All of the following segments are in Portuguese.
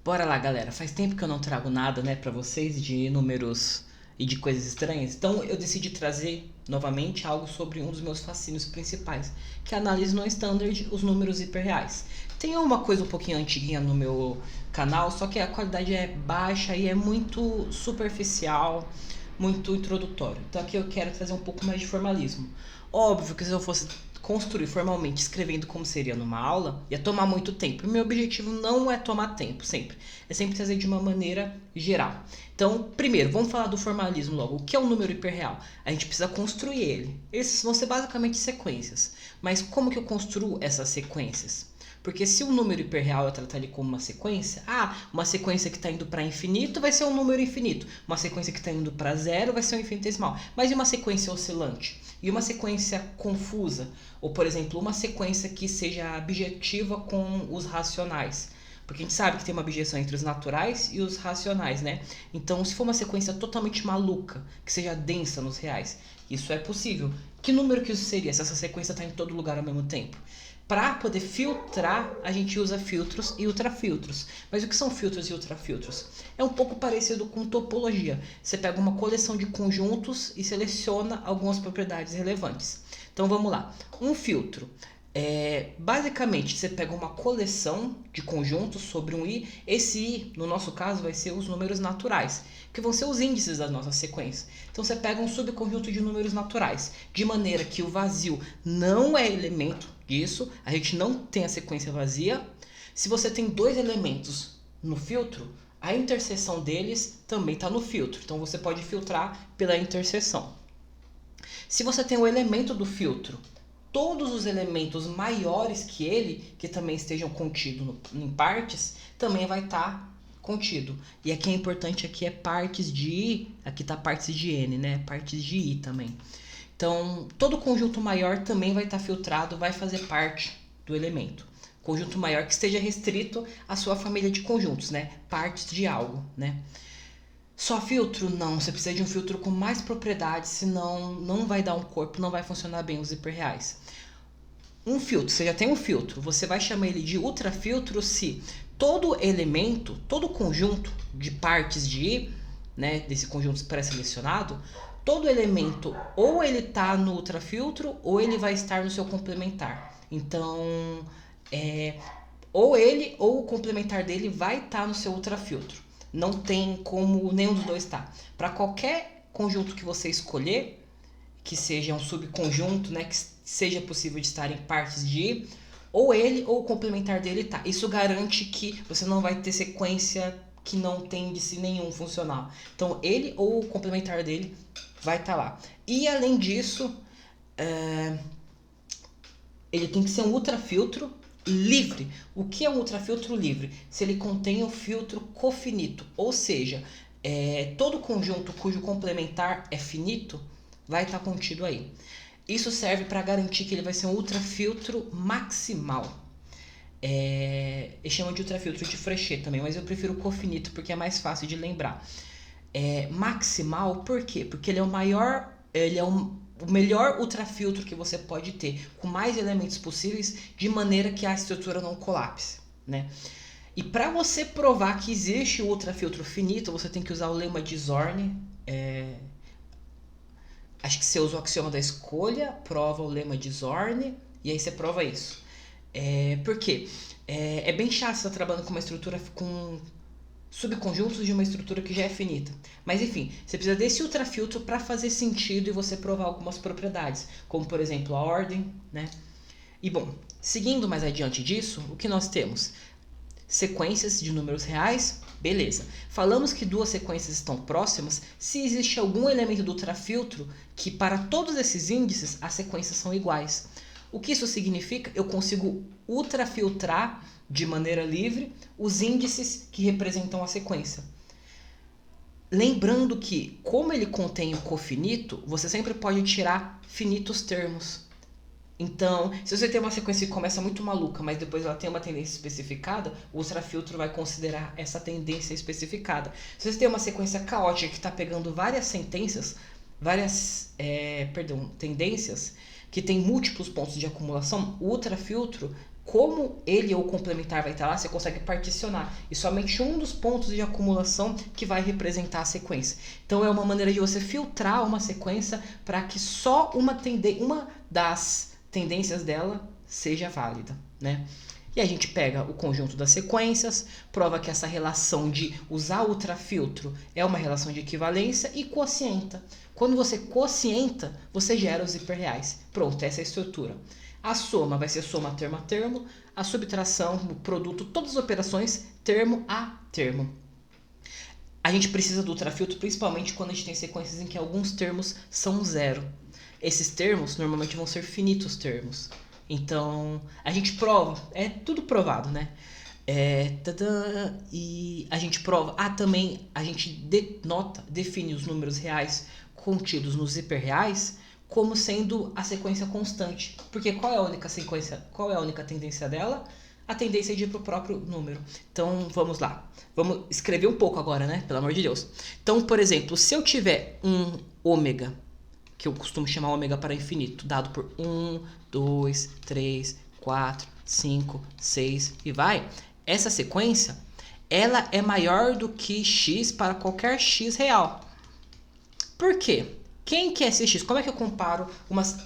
Bora lá, galera. Faz tempo que eu não trago nada, né, pra vocês de números e de coisas estranhas. Então eu decidi trazer novamente algo sobre um dos meus fascínios principais, que é a análise não standard, os números hiperreais. Tem uma coisa um pouquinho antiguinha no meu canal, só que a qualidade é baixa e é muito superficial, muito introdutório. Então aqui eu quero trazer um pouco mais de formalismo. Óbvio que se eu fosse construir formalmente escrevendo como seria numa aula, ia tomar muito tempo. E meu objetivo não é tomar tempo, sempre. É sempre trazer de uma maneira geral. Então, primeiro, vamos falar do formalismo logo. O que é um número hiperreal? A gente precisa construir ele. Esses vão ser basicamente sequências. Mas como que eu construo essas sequências? Porque se o número hiperreal eu tratar ele como uma sequência, uma sequência que está indo para infinito vai ser um número infinito. Uma sequência que está indo para zero vai ser um infinitesimal. Mas e uma sequência oscilante? E uma sequência confusa? Ou, por exemplo, uma sequência que seja objetiva com os racionais? Porque a gente sabe que tem uma objeção entre os naturais e os racionais, né? Então, se for uma sequência totalmente maluca, que seja densa nos reais, isso é possível. Que número que isso seria se essa sequência está em todo lugar ao mesmo tempo? Para poder filtrar, a gente usa filtros e ultrafiltros. Mas o que são filtros e ultrafiltros? É um pouco parecido com topologia. Você pega uma coleção de conjuntos e seleciona algumas propriedades relevantes. Então vamos lá. Um filtro. Basicamente, você pega uma coleção de conjuntos sobre um i. Esse i, no nosso caso, vai ser os números naturais, que vão ser os índices da nossa sequência. Então você pega um subconjunto de números naturais, de maneira que o vazio não é elemento disso, a gente não tem a sequência vazia. Se você tem dois elementos no filtro, a interseção deles também está no filtro. Então você pode filtrar pela interseção. Se você tem o elemento do filtro, todos os elementos maiores que ele, que também estejam contidos em partes, também vai estar contido. E aqui é importante, aqui é partes de i, aqui está partes de n, né? Partes de i também. Então, todo conjunto maior também vai estar filtrado, vai fazer parte do elemento. Conjunto maior que esteja restrito à sua família de conjuntos, né? Partes de algo, né? Só filtro? Não, você precisa de um filtro com mais propriedades, senão não vai dar um corpo, não vai funcionar bem os hiperreais. Um filtro, você já tem um filtro, você vai chamar ele de ultrafiltro se todo elemento, todo conjunto de partes de I, né, desse conjunto pré-selecionado, todo elemento ou ele está no ultrafiltro ou ele vai estar no seu complementar. Então, ou ele ou o complementar dele vai estar no seu ultrafiltro. Não tem como nenhum dos dois estar. Para qualquer conjunto que você escolher, que seja um subconjunto, né, que seja possível de estar em partes de I, ou ele ou o complementar dele tá. Isso garante que você não vai ter sequência que não tem índice nenhum funcional. Então, ele ou o complementar dele vai estar lá. E, além disso, ele tem que ser um ultrafiltro livre. O que é um ultrafiltro livre? Se ele contém o filtro cofinito, ou seja, todo conjunto cujo complementar é finito vai estar contido aí. Isso serve para garantir que ele vai ser um ultrafiltro maximal. Eles chamam de ultrafiltro de Frechet também, mas eu prefiro o cofinito porque é mais fácil de lembrar. Maximal, por quê? Porque ele é o maior, o melhor ultrafiltro que você pode ter, com mais elementos possíveis, de maneira que a estrutura não colapse, né? E para você provar que existe o ultrafiltro finito, você tem que usar o lema de Zorn. Acho que você usa o axioma da escolha, prova o lema de Zorn, e aí você prova isso. Por quê? É bem chato você estar trabalhando com uma estrutura com subconjuntos de uma estrutura que já é finita. Mas enfim, você precisa desse ultrafiltro para fazer sentido e você provar algumas propriedades, como por exemplo a ordem, né? E bom, seguindo mais adiante disso, o que nós temos? Sequências de números reais, beleza. Falamos que duas sequências estão próximas se existe algum elemento do ultrafiltro que para todos esses índices as sequências são iguais. O que isso significa? Eu consigo ultrafiltrar de maneira livre os índices que representam a sequência. Lembrando que, como ele contém o cofinito, você sempre pode tirar finitos termos. Então, se você tem uma sequência que começa muito maluca, mas depois ela tem uma tendência especificada, o ultrafiltro vai considerar essa tendência especificada. Se você tem uma sequência caótica que está pegando várias tendências, que tem múltiplos pontos de acumulação, o ultrafiltro como ele ou complementar vai estar lá, você consegue particionar. E somente um dos pontos de acumulação que vai representar a sequência. Então é uma maneira de você filtrar uma sequência para que só uma das tendências dela seja válida, né? E a gente pega o conjunto das sequências, prova que essa relação de usar ultrafiltro é uma relação de equivalência e quocienta. Quando você quocienta, você gera os hiperreais. Pronto, essa é a estrutura. A soma vai ser soma termo a termo, a subtração, o produto, todas as operações termo a termo. A gente precisa do ultrafiltro principalmente quando a gente tem sequências em que alguns termos são zero. Esses termos normalmente vão ser finitos termos. Então, a gente prova, é tudo provado, né? E a gente prova, também a gente define os números reais contidos nos hiperreais como sendo a sequência constante. Porque qual é a única sequência, qual é a única tendência dela? A tendência de ir para o próprio número. Então, vamos lá. Vamos escrever um pouco agora, né? Pelo amor de Deus. Então, por exemplo, se eu tiver um ômega, que eu costumo chamar ômega para infinito, dado por 1, 2, 3, 4, 5, 6 e vai, essa sequência, ela é maior do que x para qualquer x real. Por quê? Quem que é esse x? Como é que eu comparo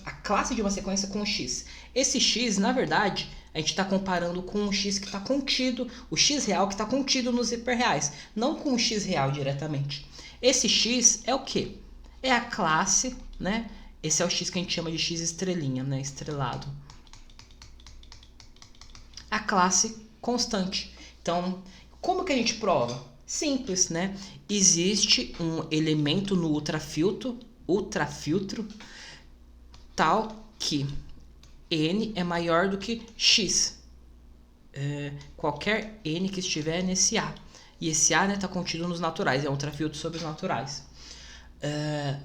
a classe de uma sequência com o x? Esse x, na verdade, a gente está comparando com o x que está contido, o x real que está contido nos hiperreais, não com o x real diretamente. Esse x é o quê? É a classe, né? Esse é o x que a gente chama de x estrelinha, né? Estrelado. A classe constante. Então, como que a gente prova? Simples, né? Existe um elemento no ultrafiltro tal que n é maior do que x. Qualquer n que estiver nesse A. E esse A está, né, contido nos naturais, é um ultrafiltro sobre os naturais.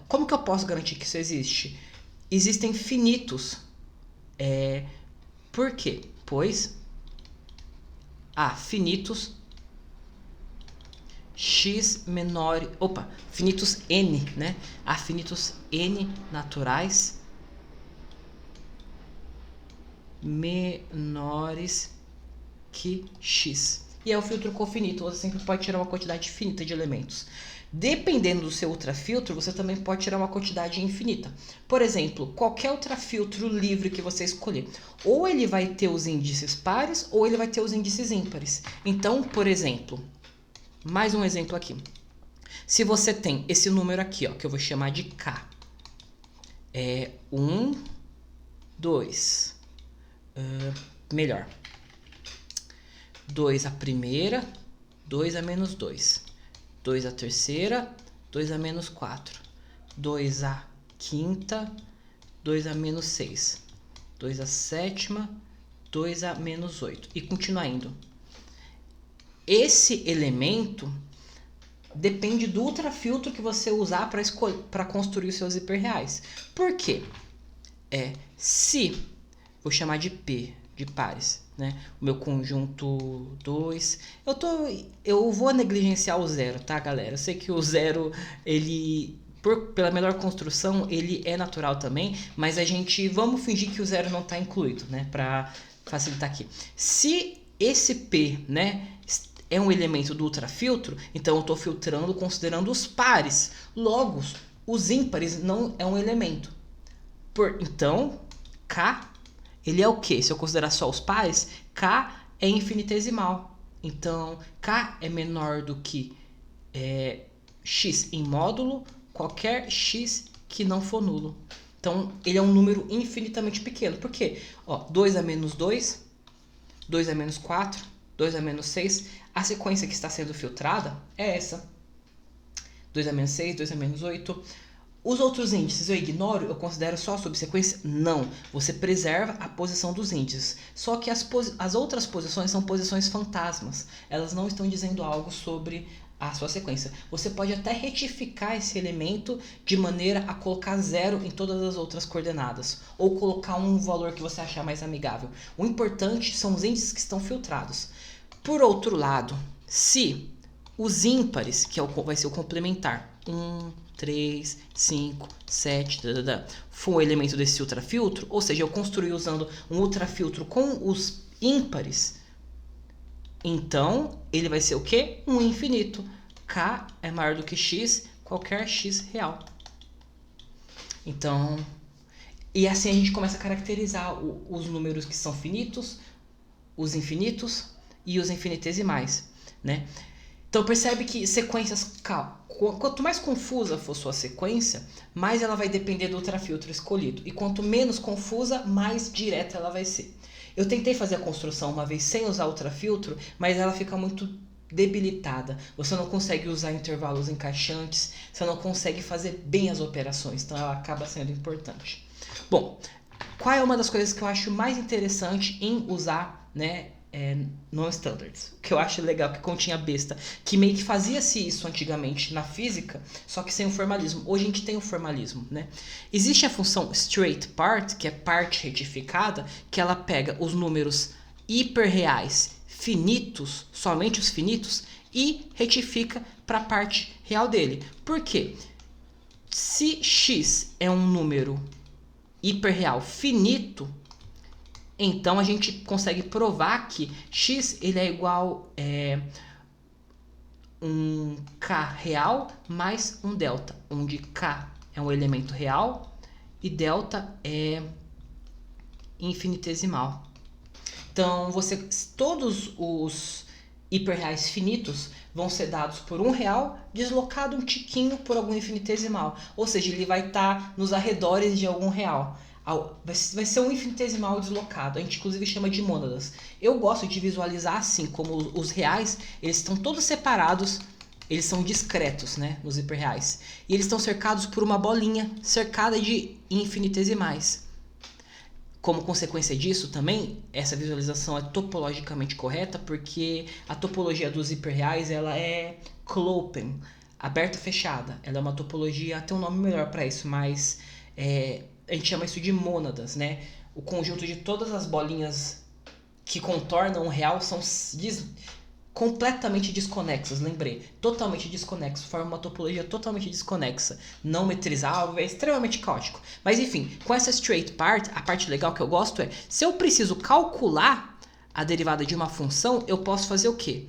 Como que eu posso garantir que isso existe? Existem finitos. Por quê? Pois finitos x menor, finitos n, né? Há finitos n naturais menores que x. E é o filtro cofinito, você sempre pode tirar uma quantidade finita de elementos. Dependendo do seu ultrafiltro, você também pode tirar uma quantidade infinita. Por exemplo, qualquer ultrafiltro livre que você escolher, ou ele vai ter os índices pares, ou ele vai ter os índices ímpares. Então, por exemplo, mais um exemplo aqui. Se você tem esse número aqui, ó, que eu vou chamar de K. 1, 2. Melhor. 2 a primeira, 2 a menos 2. 2 a terceira, 2 a menos 4. 2 a quinta, 2 a menos 6. 2 a sétima, 2 a menos 8. E continua indo. Esse elemento depende do ultrafiltro que você usar para construir os seus hiperreais. Por quê? Se, vou chamar de P, de pares, né? O meu conjunto 2. Eu vou negligenciar o zero, tá, galera? Eu sei que o zero, ele, pela melhor construção, ele é natural também, mas vamos fingir que o zero não está incluído, né? Para facilitar aqui. Se esse P, né, é um elemento do ultrafiltro, então eu estou filtrando considerando os pares. Logo, os ímpares não é um elemento. Então, K, ele é o quê? Se eu considerar só os pares, K é infinitesimal. Então, K é menor do que x em módulo, qualquer x que não for nulo. Então, ele é um número infinitamente pequeno. Por quê? 2 a menos 2, 2 a menos 4, 2 a menos 6. A sequência que está sendo filtrada é essa. 2 a menos 6, 2 a menos 8. Os outros índices eu ignoro? Eu considero só a subsequência? Não. Você preserva a posição dos índices. Só que as outras posições são posições fantasmas. Elas não estão dizendo algo sobre a sua sequência. Você pode até retificar esse elemento de maneira a colocar zero em todas as outras coordenadas. Ou colocar um valor que você achar mais amigável. O importante são os índices que estão filtrados. Por outro lado, se os ímpares, que vai ser o complementar, 1, 3, 5, 7, for um elemento desse ultrafiltro, ou seja, eu construí usando um ultrafiltro com os ímpares. Então, ele vai ser o quê? Um infinito. K é maior do que x, qualquer x real. Então, e assim a gente começa a caracterizar os números que são finitos, os infinitos e os infinitesimais, né? Então percebe que sequências, quanto mais confusa for sua sequência, mais ela vai depender do ultrafiltro escolhido. E quanto menos confusa, mais direta ela vai ser. Eu tentei fazer a construção uma vez sem usar ultrafiltro, mas ela fica muito debilitada. Você não consegue usar intervalos encaixantes, você não consegue fazer bem as operações, então ela acaba sendo importante. Bom, qual é uma das coisas que eu acho mais interessante em usar, né, non-standards? Que eu acho legal, que continha besta, que meio que fazia-se isso antigamente na física, só que sem o formalismo. Hoje a gente tem o formalismo, né? Existe a função straight part, que é parte retificada, que ela pega os números hiperreais finitos, somente os finitos, e retifica para a parte real dele. Por quê? Se x é um número hiperreal finito, então a gente consegue provar que x ele é igual um k real mais um delta, onde k é um elemento real e delta é infinitesimal. Então, todos os hiperreais finitos vão ser dados por R$1, deslocado um tiquinho por algum infinitesimal. Ou seja, ele vai estar nos arredores de algum real. Vai ser um infinitesimal deslocado. A gente inclusive chama de mônadas. Eu gosto de visualizar assim, como os reais, eles estão todos separados, eles são discretos, né, nos hiperreais. E eles estão cercados por uma bolinha cercada de infinitesimais. Como consequência disso também, essa visualização é topologicamente correta, porque a topologia dos hiperreais ela é Klopen, aberta fechada. Ela é uma topologia, tem um nome melhor para isso, mas a gente chama isso de mônadas, né? O conjunto de todas as bolinhas que contornam o real são completamente desconexas, lembrei, totalmente desconexo, forma uma topologia totalmente desconexa, não metrizável, é extremamente caótico. Mas enfim, com essa straight part, a parte legal que eu gosto é, se eu preciso calcular a derivada de uma função, eu posso fazer o quê?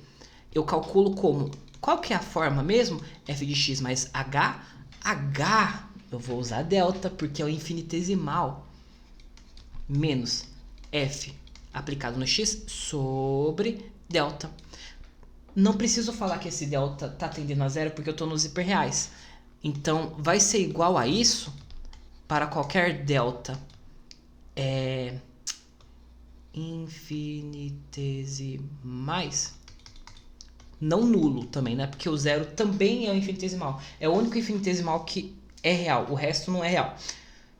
Eu calculo como, qual que é a forma mesmo? F de x mais h, eu vou usar delta, porque é o infinitesimal, menos f aplicado no x sobre delta. Não preciso falar que esse delta está tendendo a zero porque eu estou nos hiperreais. Então, vai ser igual a isso para qualquer delta infinitesimais. Não nulo também, né? Porque o zero também é um infinitesimal. É o único infinitesimal que é real. O resto não é real.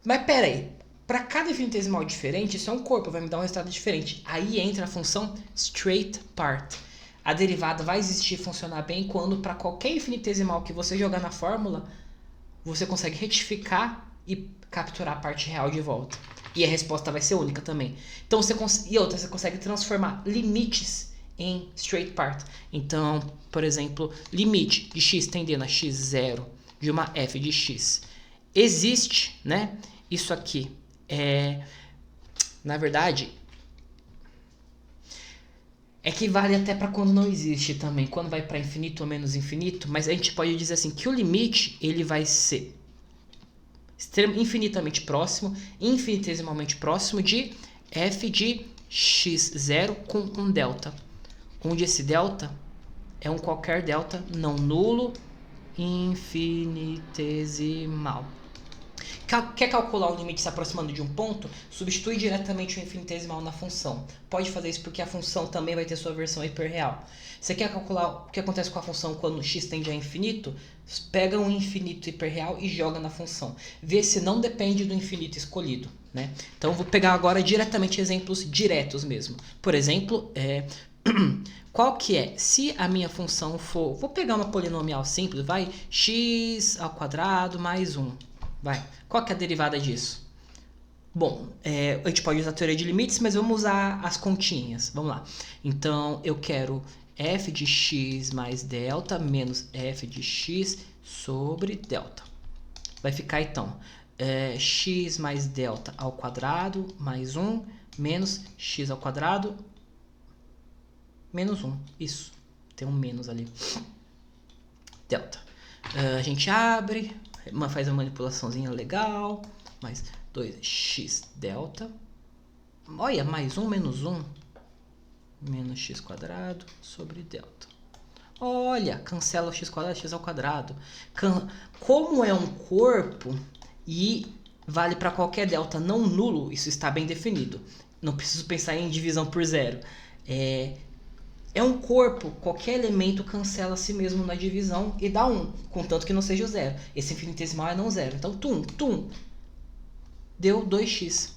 Mas pera aí. Para cada infinitesimal diferente, isso é um corpo. Vai me dar um resultado diferente. Aí entra a função straight part. A derivada vai existir e funcionar bem quando para qualquer infinitesimal que você jogar na fórmula, você consegue retificar e capturar a parte real de volta. E a resposta vai ser única também. Então, você consegue transformar limites em straight part. Então, por exemplo, limite de x tendendo a x0 de uma f de x. Existe, né? Isso aqui na verdade, que vale até para quando não existe também, quando vai para infinito ou menos infinito, mas a gente pode dizer assim que o limite ele vai ser infinitamente próximo, infinitesimalmente próximo de f de x0 com um delta, onde esse delta é um qualquer delta não nulo infinitesimal. Quer calcular um limite se aproximando de um ponto? Substitui diretamente o infinitesimal na função. Pode fazer isso porque a função também vai ter sua versão hiperreal. Você quer calcular o que acontece com a função quando x tende a infinito? Pega um infinito hiperreal e joga na função. Vê se não depende do infinito escolhido, né? Então eu vou pegar agora diretamente exemplos diretos mesmo. Por exemplo, qual que é? Se a minha função for... Vou pegar uma polinomial simples, vai, x ao quadrado mais 1. Vai. Qual que é a derivada disso? Bom, a gente pode usar a teoria de limites, mas vamos usar as continhas. Vamos lá. Então, eu quero f de x mais delta menos f de x sobre delta. Vai ficar, então, x mais delta ao quadrado mais 1 menos x ao quadrado menos 1. Isso, tem um menos ali. Delta. A gente abre, faz uma manipulaçãozinha legal. Mais 2x delta. Olha, mais 1 menos 1. Menos x quadrado sobre delta. Olha, cancela o x quadrado, x ao quadrado. Como é um corpo e vale para qualquer delta não nulo, isso está bem definido. Não preciso pensar em divisão por zero. É um corpo, qualquer elemento cancela a si mesmo na divisão e dá 1, contanto que não seja o zero. Esse infinitesimal é não zero. Então, tum, deu 2x.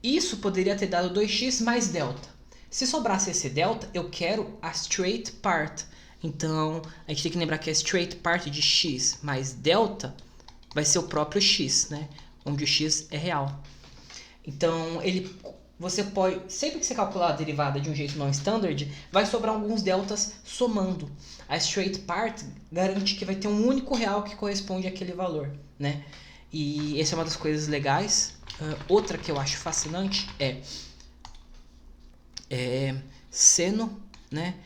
Isso poderia ter dado 2x mais delta. Se sobrasse esse delta, eu quero a straight part. Então, a gente tem que lembrar que a straight part de x mais delta vai ser o próprio x, né? Onde o x é real. Então, você pode, sempre que você calcular a derivada de um jeito não standard, vai sobrar alguns deltas somando. A straight part garante que vai ter um único real que corresponde àquele valor, né? E essa é uma das coisas legais. Outra que eu acho fascinante é seno, né?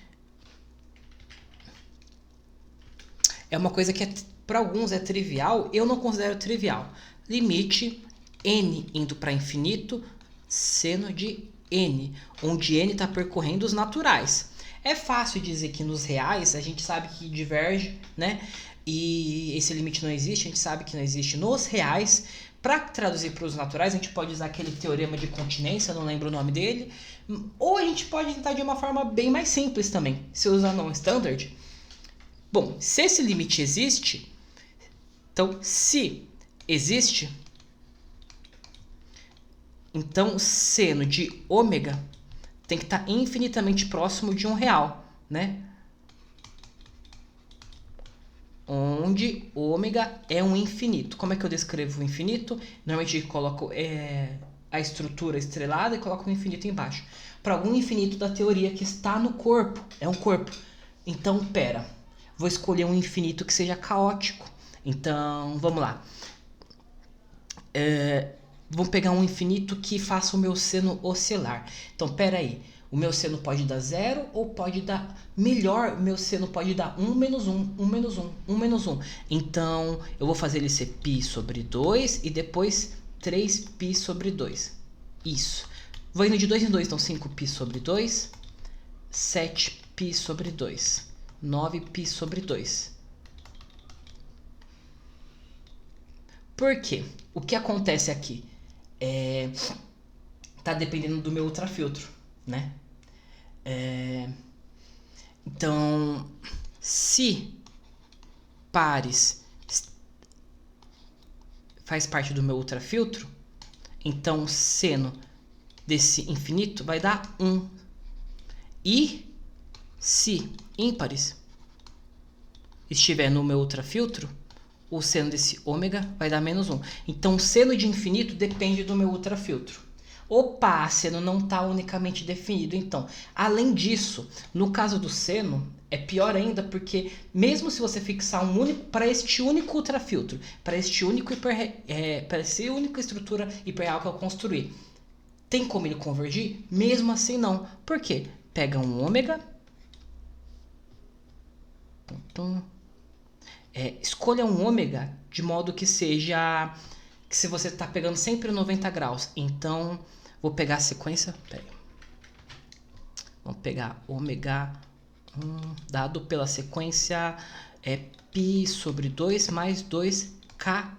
É uma coisa que para alguns é trivial, eu não considero trivial. Limite n indo para infinito, seno de n, onde n está percorrendo os naturais. É fácil dizer que nos reais a gente sabe que diverge, né? E esse limite não existe, a gente sabe que não existe nos reais. Para traduzir para os naturais, a gente pode usar aquele teorema de continência, não lembro o nome dele. Ou a gente pode tentar de uma forma bem mais simples também, se usar não standard. Bom, se esse limite existe, então se existe, então seno de ômega tem que estar infinitamente próximo de 1 real, né? Onde ômega é um infinito. Como é que eu descrevo o infinito? Normalmente eu coloco a estrutura estrelada e coloco o infinito embaixo. Para algum infinito da teoria que está no corpo, é um corpo. Então, vou escolher um infinito que seja caótico. Então, vamos lá. Vamos pegar um infinito que faça o meu seno oscilar. Então, aí. O meu seno pode dar 0 ou pode dar... Melhor, o meu seno pode dar 1 menos 1, 1 menos 1, 1 menos 1. Então, eu vou fazer ele ser π sobre 2 e depois 3π sobre 2. Isso. Vou indo de 2 em 2, então 5π sobre 2, 7π sobre 2, 9π sobre 2. Por quê? O que acontece aqui? Tá dependendo do meu ultrafiltro, né? Então, se pares faz parte do meu ultrafiltro, então seno desse infinito vai dar 1. E se ímpares estiver no meu ultrafiltro, o seno desse ômega vai dar menos 1. Então, o seno de infinito depende do meu ultrafiltro. Opa, seno não está unicamente definido. Então, além disso, no caso do seno, é pior ainda porque mesmo se você fixar um único para este único ultrafiltro, para essa única estrutura hiperreal que eu construir, tem como ele convergir? Mesmo assim não. Por quê? Pega um ômega, escolha um ômega de modo que seja... que se você está pegando sempre 90 graus, então vou pegar a sequência, vamos pegar ômega 1 dado pela sequência π sobre 2 mais 2k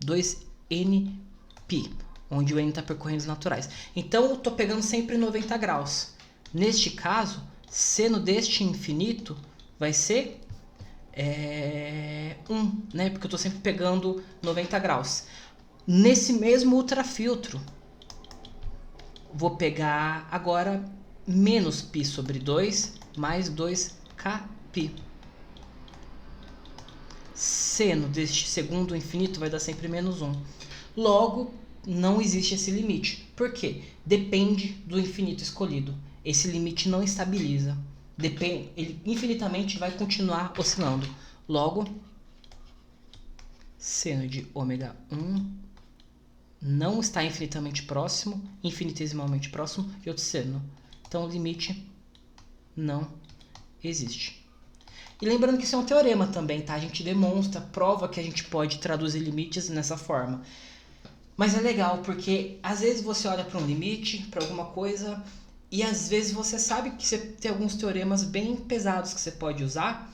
2nπ, onde o n está percorrendo os naturais. Então eu estou pegando sempre 90 graus. Neste caso, seno deste infinito vai ser 1, né? Porque eu estou sempre pegando 90 graus. Nesse mesmo ultrafiltro, vou pegar agora menos π sobre 2 mais 2kπ. Seno deste segundo infinito vai dar sempre menos 1. Logo, não existe esse limite. Por quê? Depende do infinito escolhido. Esse limite não estabiliza. Ele infinitamente vai continuar oscilando. Logo, seno de ômega 1 não está infinitamente próximo, infinitesimalmente próximo de outro seno Então o limite não existe. E lembrando que isso é um teorema também, tá? A gente demonstra, prova que a gente pode traduzir limites nessa forma. Mas é legal porque às vezes você olha para um limite, para alguma coisa, e às vezes você sabe que você tem alguns teoremas bem pesados que você pode usar,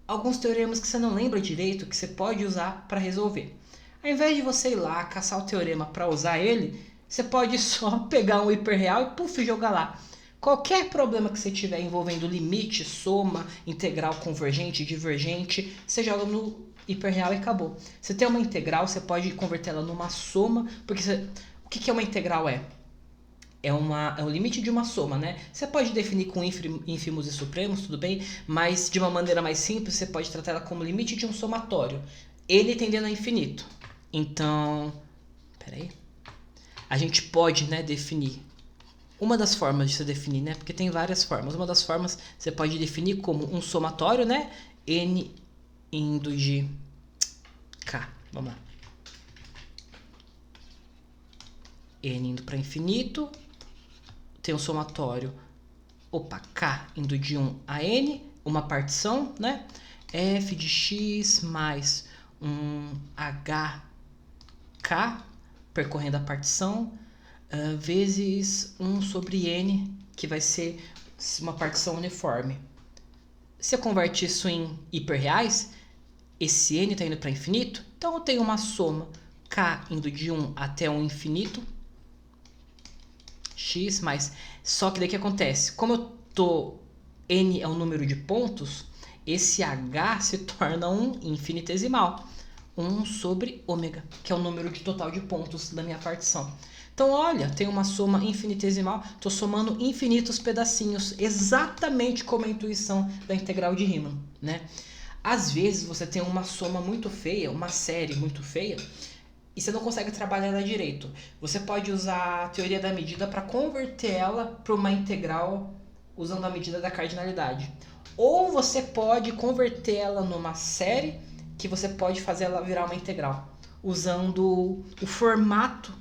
alguns teoremas que você não lembra direito que você pode usar para resolver. Ao invés de você ir lá caçar o teorema para usar ele, você pode só pegar um hiperreal e puf, jogar lá. Qualquer problema que você tiver envolvendo limite, soma, integral convergente, divergente, você joga no hiperreal e acabou. Você tem uma integral, você pode convertê-la numa soma, porque o que é uma integral? É o limite de uma soma, né? Você pode definir com ínfimos e supremos, tudo bem, mas de uma maneira mais simples, você pode tratar ela como limite de um somatório, ele tendendo a infinito. Então, peraí, a gente pode, né, definir. Uma das formas de se definir, né? Porque tem várias formas. Uma das formas você pode definir como um somatório, né? N indo de K. Vamos lá. N indo para infinito. Tem um somatório. Opa, K indo de 1 a N. Uma partição, né? F de X mais um HK percorrendo a partição. Vezes 1 sobre N, que vai ser uma partição uniforme. Se eu converter isso em hiperreais, esse N está indo para infinito, então eu tenho uma soma K indo de 1 até o infinito, X mais... Só que daí o que acontece? Como N é um número de pontos, esse H se torna um infinitesimal. 1 sobre ômega, que é o número de total de pontos da minha partição. Então, olha, tem uma soma infinitesimal, estou somando infinitos pedacinhos, exatamente como a intuição da integral de Riemann, né? Às vezes você tem uma soma muito feia, uma série muito feia, e você não consegue trabalhar ela direito. Você pode usar a teoria da medida para converter ela para uma integral usando a medida da cardinalidade. Ou você pode converter ela numa série que você pode fazer ela virar uma integral, usando o formato,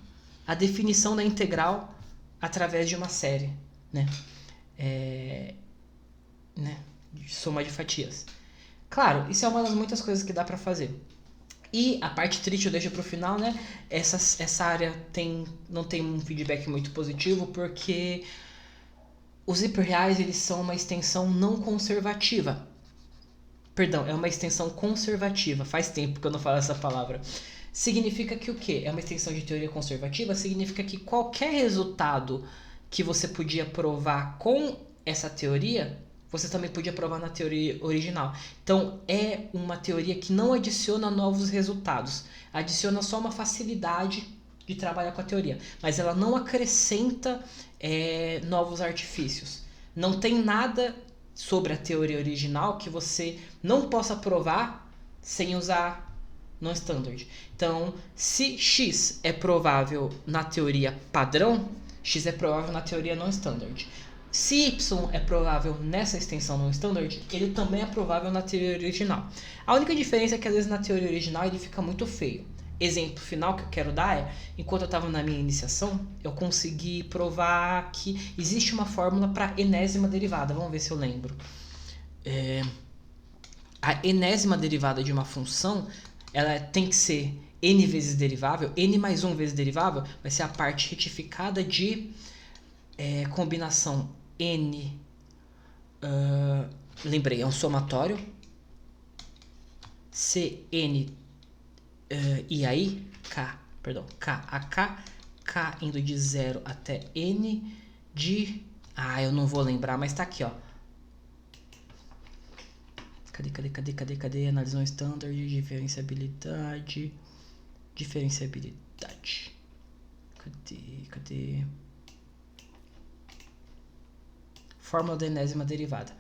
a definição da integral através de uma série, né? De soma de fatias. Claro, isso é uma das muitas coisas que dá para fazer. E a parte triste eu deixo para o final, né? Essa área não tem um feedback muito positivo, porque os hiperreais eles são uma extensão não conservativa. Perdão, é uma extensão conservativa. Faz tempo que eu não falo essa palavra. Significa que o quê? É uma extensão de teoria conservativa? Significa que qualquer resultado que você podia provar com essa teoria, você também podia provar na teoria original. Então, é uma teoria que não adiciona novos resultados. Adiciona só uma facilidade de trabalhar com a teoria. Mas ela não acrescenta novos artifícios. Não tem nada sobre a teoria original que você não possa provar sem usar non-standard. Então, se X é provável na teoria padrão, X é provável na teoria non-standard. Se Y é provável nessa extensão non-standard, ele também é provável na teoria original. A única diferença é que às vezes na teoria original ele fica muito feio. Exemplo final que eu quero dar é, enquanto eu estava na minha iniciação, eu consegui provar que existe uma fórmula para enésima derivada. Vamos ver se eu lembro. A enésima derivada de uma função, ela tem que ser n vezes derivável, n mais 1 vezes derivável, vai ser a parte retificada de combinação n, lembrei, é um somatório, cn e aí, k a k indo de 0 até n de... eu não vou lembrar, mas tá aqui, ó. Cadê? Analisão standard, diferenciabilidade. Cadê? Fórmula da enésima derivada.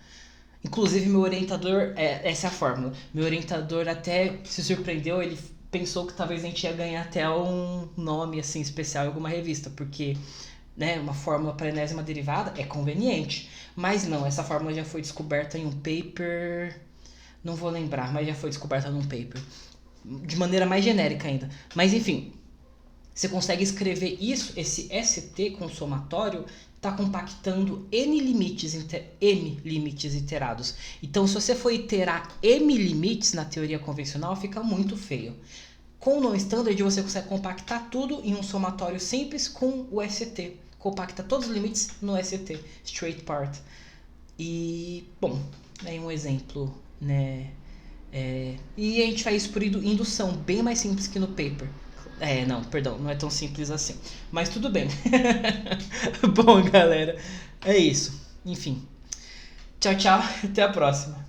Inclusive, meu orientador... essa é a fórmula. Meu orientador até se surpreendeu, ele pensou que talvez a gente ia ganhar até um nome assim especial em alguma revista, porque uma fórmula para enésima derivada é conveniente. Mas não, essa fórmula já foi descoberta em um paper... Não vou lembrar, mas já foi descoberta num paper. De maneira mais genérica ainda. Mas enfim, Você consegue escrever isso, esse ST com somatório, está compactando N limites iterados. Então, se você for iterar M limites na teoria convencional, fica muito feio. Com o non-standard, você consegue compactar tudo em um somatório simples com o ST. Compacta todos os limites no ST, straight part. E, bom, é um exemplo, né? E a gente faz isso por indução, bem mais simples que no paper. Não, perdão, não é tão simples assim. Mas tudo bem. Bom, galera, é isso. Enfim. Tchau, tchau. Até a próxima.